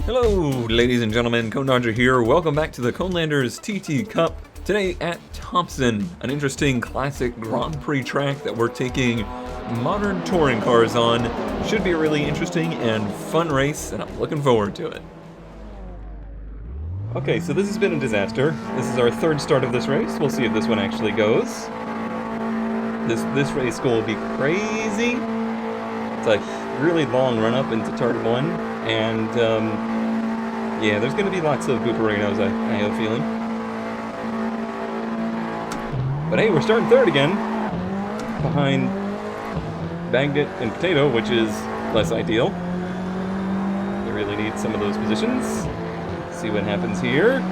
Hello, ladies and gentlemen, Conelanders here. Welcome back to the Conelanders TT Cup. Today at Thomson, an interesting classic Grand Prix track that we're taking modern touring cars on. Should be a really interesting and fun race, and I'm looking forward to it. Okay, so this has been a disaster. This is our third start of this race. We'll see if this one actually goes. This race will be crazy. It's a really long run up into turn 1, and yeah, there's going to be lots of booperinos, I have a feeling. But hey, we're starting third again, behind Bagnet and Potato, which is less ideal. We really need some of those positions. See what happens here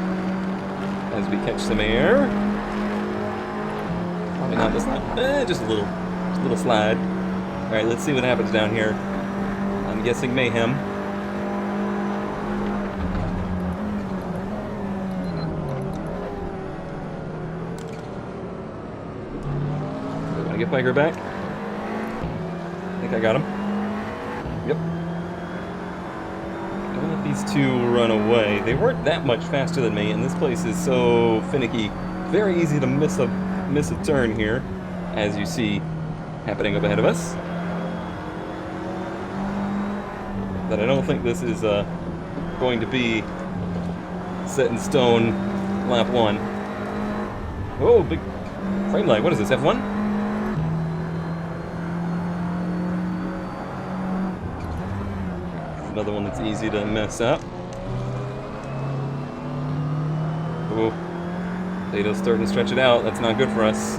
as we catch some air. Probably not this slide. Just a little slide. All right, let's see what happens down here. I'm guessing mayhem. Do I get Piker back? I think I got him. Yep. Don't let these two run away. They weren't that much faster than me, and this place is so finicky. Very easy to miss a turn here, as you see happening up ahead of us. That I don't think this is going to be set in stone lap 1. Oh, big frame lag. What is this, F1? Another one that's easy to mess up. Oh, Plato's starting to stretch it out. That's not good for us.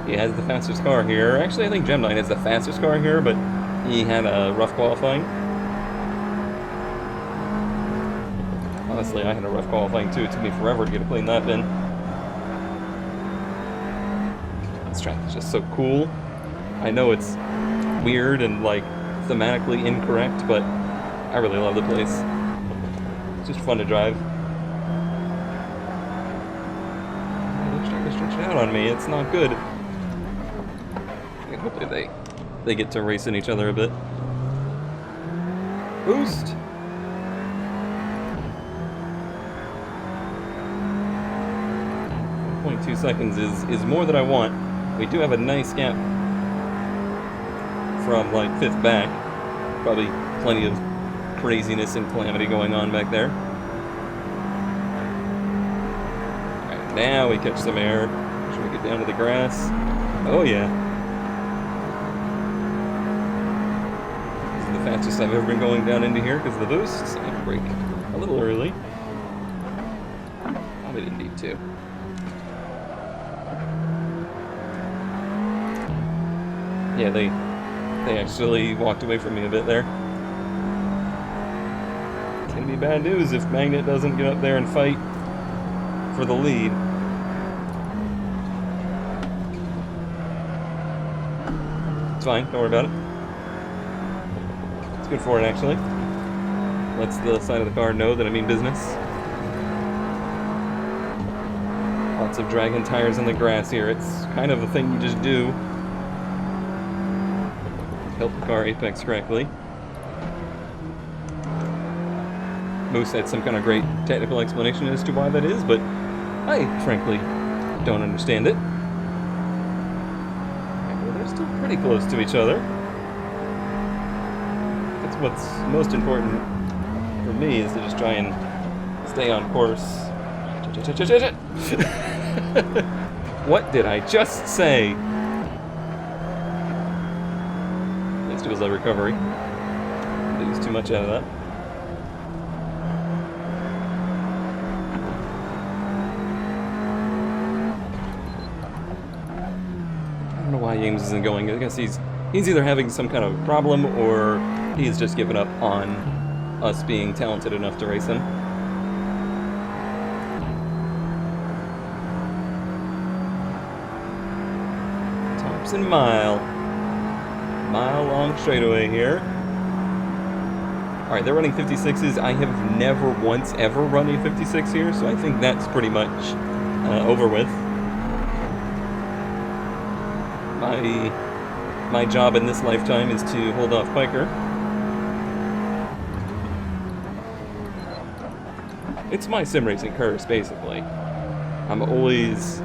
He has the fastest car here. Actually, I think Gemini has the fastest car here, but he had a rough qualifying. Honestly, I had a rough qualifying too. It took me forever to get a clean lap in. This track is just so cool. I know it's weird and like thematically incorrect, but I really love the place. It's just fun to drive. They're trying to stretch it out on me. It's not good. Hopefully they get to racing each other a bit. Boost! 1.2 seconds is more than I want. We do have a nice gap from like 5th back. Probably plenty of craziness and calamity going on back there. Alright, now we catch some air. Should we get down to the grass? Oh yeah. This is the fastest I've ever been going down into here because of the boosts. I can brake a little early. Probably didn't need to. Yeah, they actually walked away from me a bit there. It's gonna be bad news if Magnet doesn't get up there and fight for the lead. It's fine, don't worry about it. It's good for it, actually. Lets the side of the car know that I mean business. Lots of dragging tires in the grass here. It's kind of a thing you just do. Help the car apex correctly. Moose had some kind of great technical explanation as to why that is, but I frankly don't understand it. Well, they're still pretty close to each other. That's what's most important for me, is to just try and stay on course. What did I just say? It was a recovery. Didn't use too much out of that. I don't know why James isn't going. I guess he's either having some kind of problem or he's just given up on us being talented enough to race him. Thomson mile-long straightaway here. Alright, they're running 56s. I have never once ever run a 56 here, so I think that's pretty much over with. my job in this lifetime is to hold off Piker. It's my sim racing curse, basically. I'm always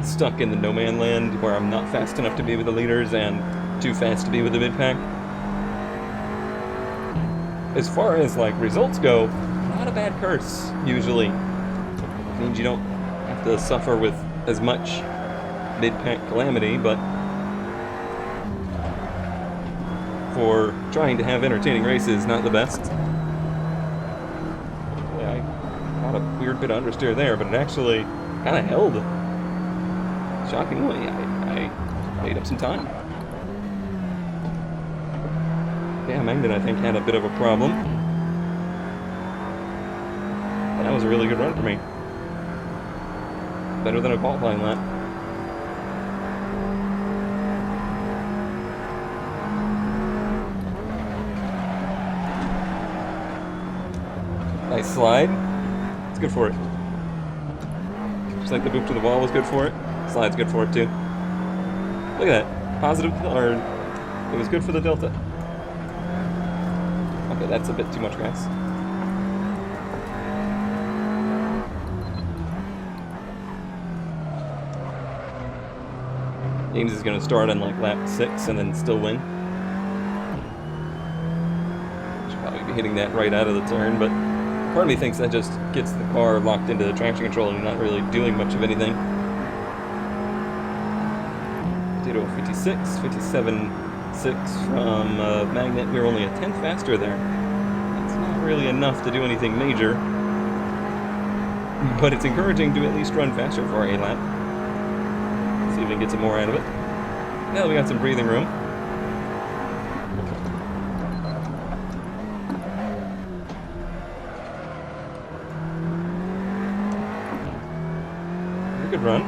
stuck in the no man land where I'm not fast enough to be with the leaders and too fast to be with the mid pack. As far as like results go, not a bad curse usually. It means you don't have to suffer with as much mid pack calamity, but for trying to have entertaining races, not the best. Yeah, I got a weird bit of understeer there, but it actually kind of held. Shockingly, I made up some time. Yeah, Magnet, I think, had a bit of a problem. But that was a really good run for me. Better than a qualifying lap. Nice slide. It's good for it. Just like the boop to the wall was good for it. Slide's good for it too. Look at that. Positive, or it was good for the delta. Okay, that's a bit too much grass. James is going to start on like lap 6 and then still win. Should probably be hitting that right out of the turn, but part of me thinks that just gets the car locked into the traction control and not really doing much of anything. Potato 56, 57.6 from Magnet. We were only a tenth faster there. That's not really enough to do anything major, but it's encouraging to at least run faster for a lap. See if we can get some more out of it. Now we got some breathing room. Good run.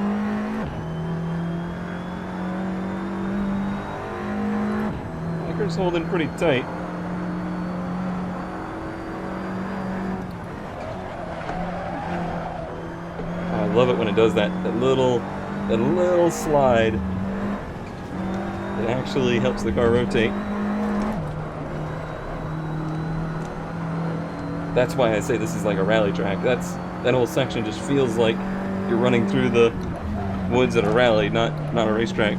Piker's holding pretty tight. Oh, I love it when it does that little slide. It actually helps the car rotate. That's why I say this is like a rally track. That whole section just feels like you're running through the woods at a rally, not a racetrack.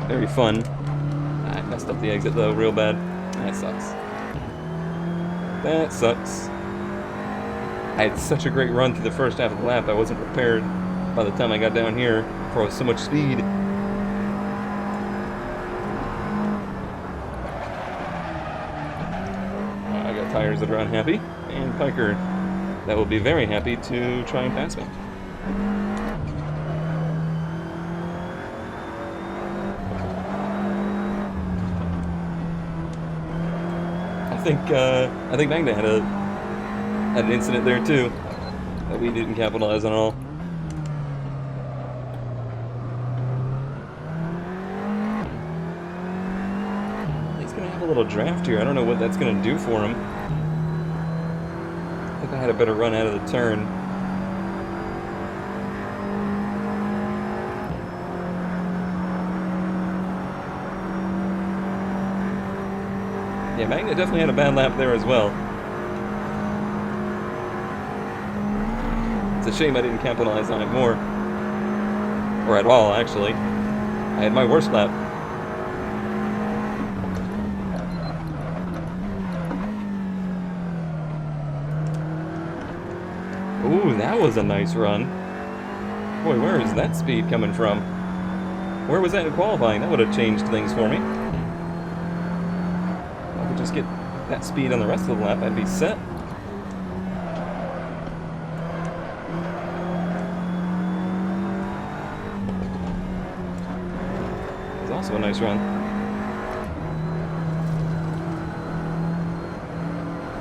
Very fun. I messed up the exit though, real bad. That sucks. That sucks. I had such a great run through the first half of the lap, I wasn't prepared by the time I got down here for so much speed. I got tires that are unhappy, and Piker that will be very happy to try and pass me. I think Magna had an incident there too that we didn't capitalize on at all. He's gonna have a little draft here. I don't know what that's gonna do for him. I think I had a better run out of the turn. Yeah, Magnet definitely had a bad lap there as well. It's a shame I didn't capitalize on it more. Or at all, actually. I had my worst lap. Ooh, that was a nice run. Boy, where is that speed coming from? Where was that in qualifying? That would have changed things for me. Just get that speed on the rest of the lap, I'd be set. It's also a nice run.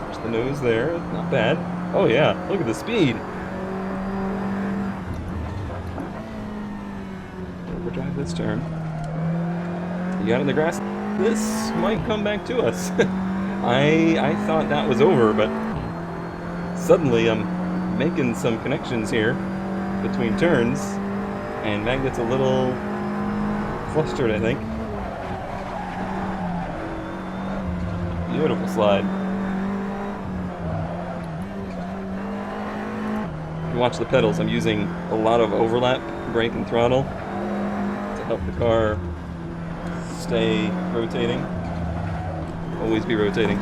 There's the nose there, not bad. Oh yeah, look at the speed. Overdrive this turn. You got in the grass. This might come back to us. I thought that was over, but suddenly I'm making some connections here between turns, and Magnet's a little flustered, I think. Beautiful slide. If you watch the pedals, I'm using a lot of overlap, brake and throttle, to help the car stay rotating. Always be rotating.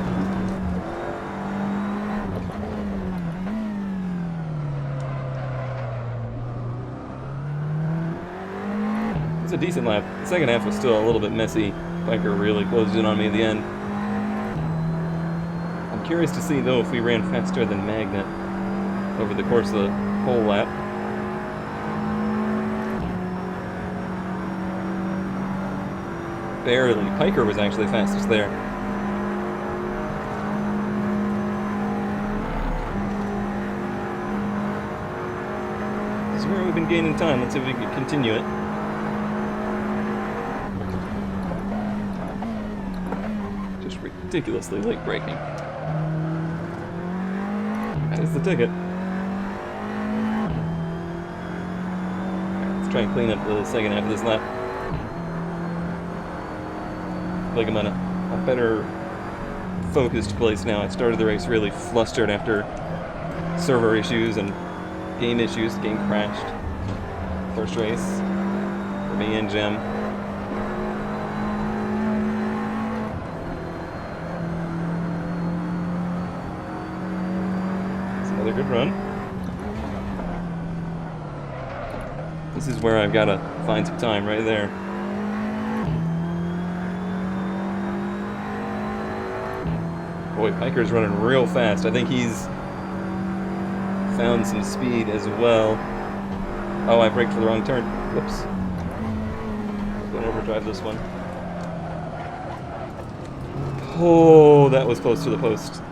It's a decent lap. The second half was still a little bit messy. Biker really closed in on me at the end. I'm curious to see, though, if we ran faster than Magnet over the course of the whole lap. Barely. Piker was actually fastest there. This is where we've been gaining time. Let's see if we can continue it. Just ridiculously late braking. That is the ticket. Let's try and clean up the second half of this lap. I feel like I'm in a better focused place now. I started the race really flustered after server issues and game issues. The game crashed. First race for me and Jim. It's another good run. This is where I've got to find some time right there. Boy, Piker's running real fast. I think he's found some speed as well. Oh, I braked for the wrong turn. Whoops. Don't overdrive this one. Oh, that was close to the post.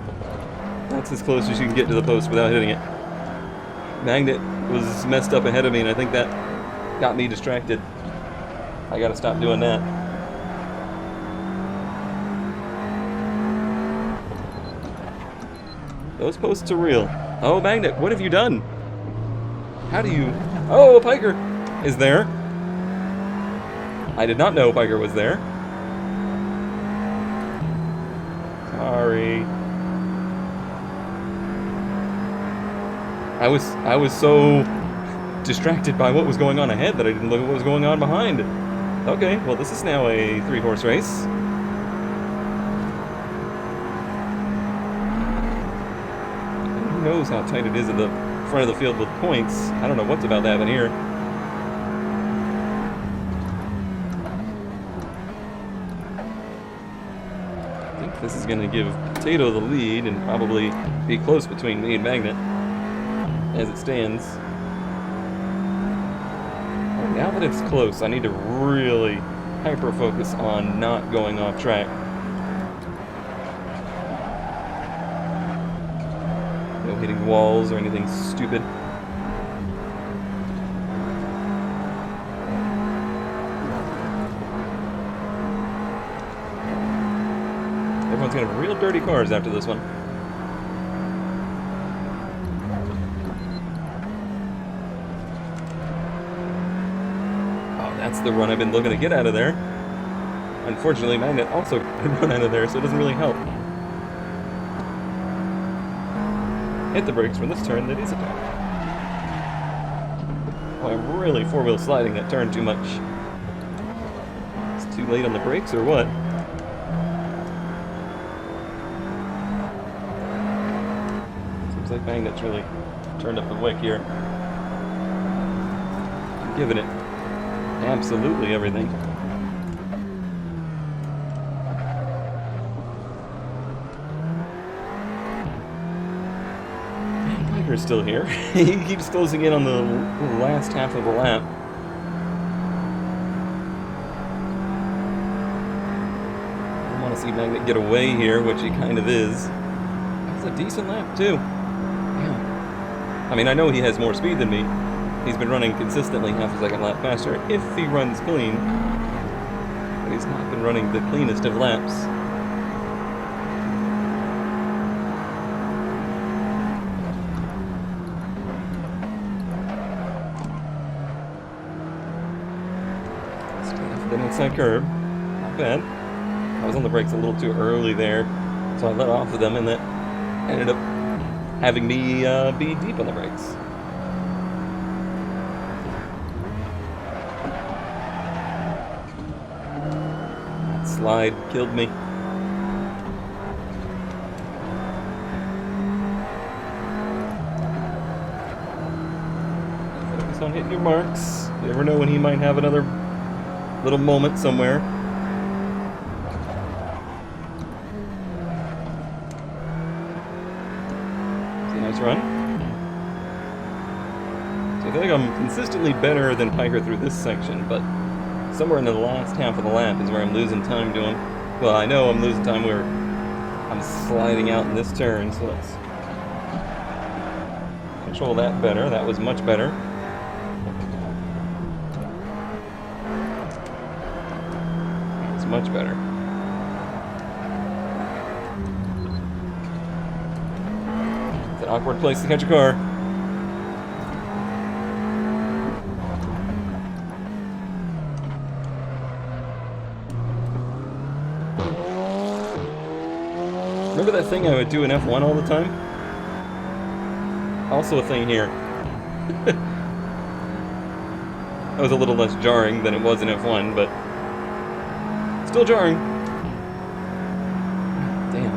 That's as close as you can get to the post without hitting it. Magnet was messed up ahead of me, and I think that got me distracted. I gotta stop doing that. Those posts are real. Oh, Magnet, what have you done? How do you... Oh, Piker is there. I did not know Piker was there. Sorry. I was so distracted by what was going on ahead that I didn't look at what was going on behind. Okay, well this is now a 3-horse race. Who knows how tight it is at the front of the field with points. I don't know what's about to happen here. I think this is going to give Potato the lead and probably be close between me and Magnet as it stands. Now that it's close, I need to really hyper-focus on not going off track. No hitting walls or anything stupid. Everyone's gonna have real dirty cars after this one. That's the run I've been looking to get out of there. Unfortunately, Magnet also could run out of there, so it doesn't really help. Hit the brakes for this turn that is attacked. Oh, I'm really four-wheel sliding that turn too much. It's too late on the brakes, or what? Seems like Magnet's really turned up the wick here. I'm giving it absolutely everything. Piker's still here. He keeps closing in on the last half of the lap. I want to see Magnet get away here, which he kind of is. That's a decent lap, too. Yeah. I mean, I know he has more speed than me. He's been running consistently half a second lap faster if he runs clean, but he's not been running the cleanest of laps. Stay off the inside curb. Not bad. I was on the brakes a little too early there. So I let off of them, and that ended up having me be deep on the brakes. That slide killed me. Focus on hitting your marks. You never know when he might have another little moment somewhere. Nice run. So I feel like I'm consistently better than Piker through this section, but somewhere in the last half of the lap is where I'm losing time to him. Well, I know I'm losing time where I'm sliding out in this turn, so let's control that better. That was much better. That's much better. Awkward place to catch a car. Remember that thing I would do in F1 all the time? Also a thing here. That was a little less jarring than it was in F1, but still jarring. Damn.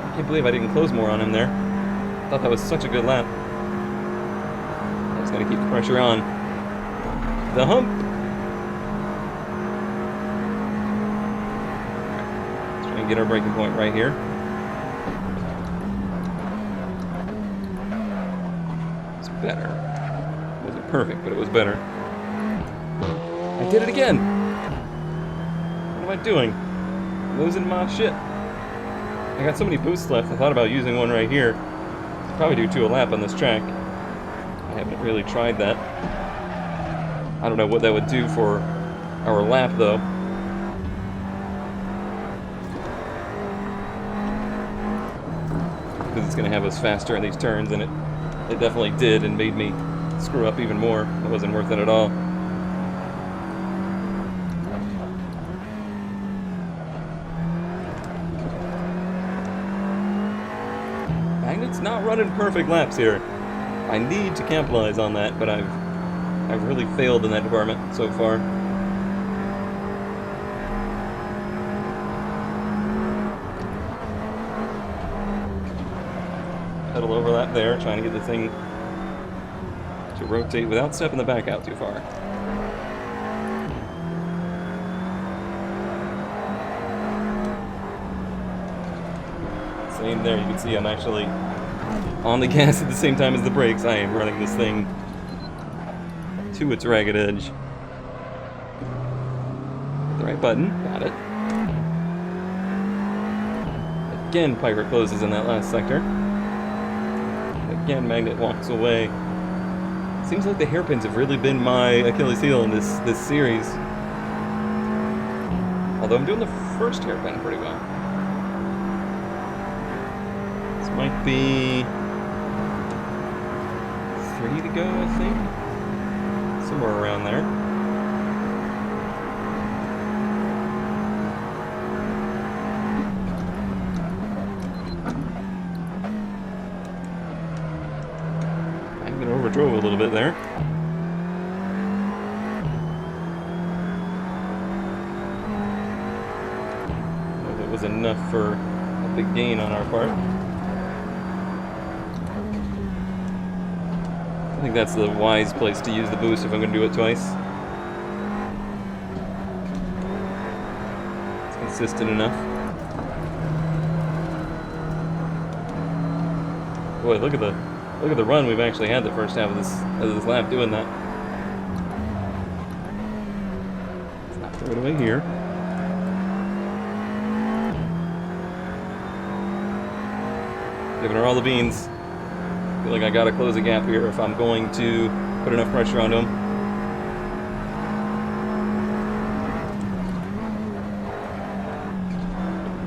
I can't believe I didn't close more on him there. I thought that was such a good lap. I just gotta keep the pressure on. The hump! Let's try and get our braking point right here. It's better. It wasn't perfect, but it was better. I did it again! What am I doing? I'm losing my shit. I got so many boosts left, I thought about using one right here. Probably do 2 a lap on this track. I haven't really tried that. I don't know what that would do for our lap, though. Because it's going to have us faster in these turns, and it definitely did, and made me screw up even more. It wasn't worth it at all. Magnet's not running perfect laps here. I need to capitalize on that, but I've really failed in that department so far. Pedal overlap there, trying to get the thing to rotate without stepping the back out too far. Same there, you can see I'm actually on the gas at the same time as the brakes. I am running this thing to its ragged edge. Hit the right button, got it. Again, Piker closes in that last sector. Again, Magnet walks away. Seems like the hairpins have really been my Achilles heel in this series. Although I'm doing the first hairpin pretty well. This might be 3 to go, I think. Somewhere around there. Magnet overdrove a little bit there. It was enough for a big gain on our part. I think that's the wise place to use the boost if I'm going to do it twice. It's consistent enough. Boy, look at the run we've actually had the first half of this lap doing that. Let's not throw it away here. Giving her all the beans. I feel like I gotta close a gap here if I'm going to put enough pressure on him.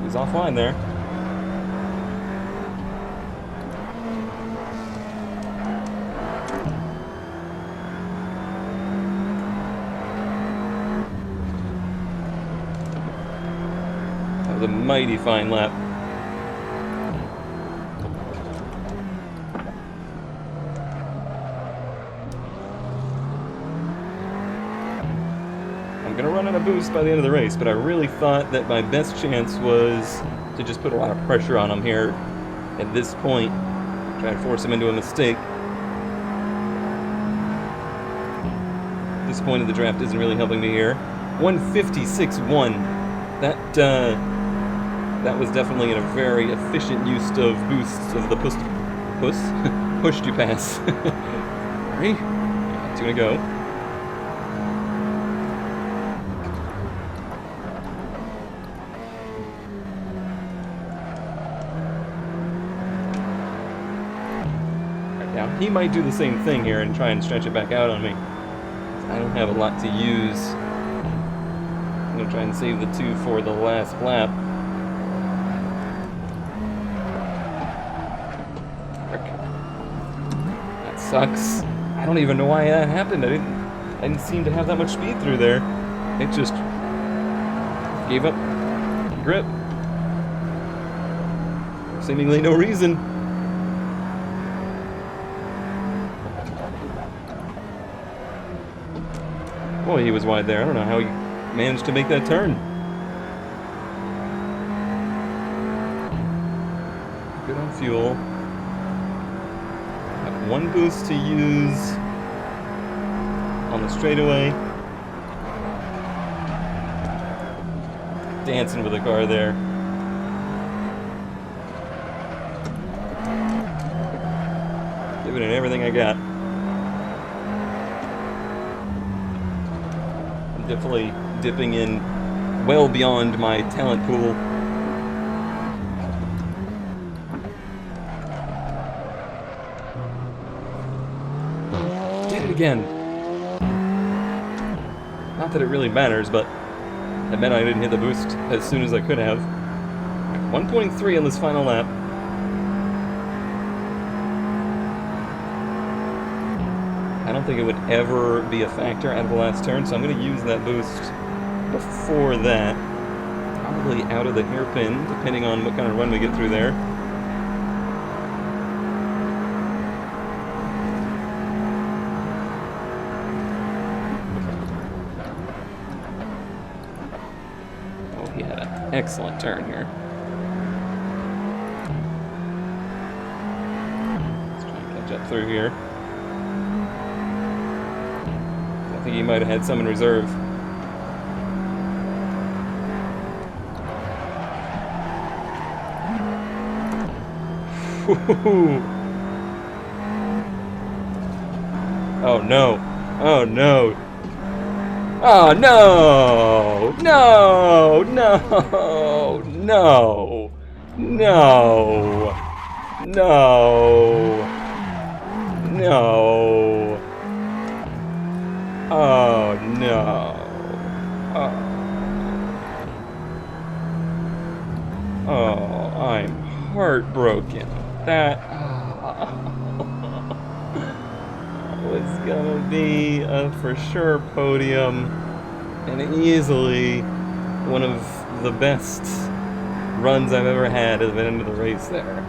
He's offline there. That was a mighty fine lap. boost by the end of the race, but I really thought that my best chance was to just put a lot of pressure on him here at this point. Try to force him into a mistake. This point of the draft isn't really helping me here. 156.1. That was definitely a very efficient use of boosts of the push to pass. Sorry. 2 to go. Now he might do the same thing here and try and stretch it back out on me. I don't have a lot to use. I'm gonna try and save the 2 for the last lap. That sucks. I don't even know why that happened. I didn't seem to have that much speed through there. It just gave up grip. Seemingly no reason. Boy, he was wide there. I don't know how he managed to make that turn. Good on fuel. Got 1 boost to use on the straightaway. Dancing with the car there. Giving it everything I got. Definitely dipping in well beyond my talent pool. Did it again. Not that it really matters, but it meant I didn't hit the boost as soon as I could have. 1.3 on this final lap. I don't think it would ever be a factor out of the last turn, so I'm going to use that boost before that. Probably out of the hairpin, depending on what kind of run we get through there. Oh, he had an excellent turn here. Let's try and catch up through here. I think he might have had some in reserve. Oh no. Oh no. Oh no. No. No. No. No. No. No. Oh no. Oh, I'm heartbroken. That was gonna be a for sure podium and easily one of the best runs I've ever had at the end of the race there.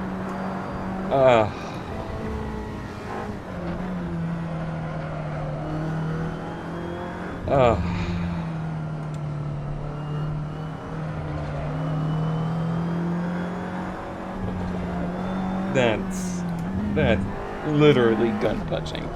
That's literally gun punching.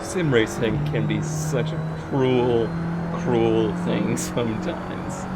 Sim racing can be such a cruel thing sometimes.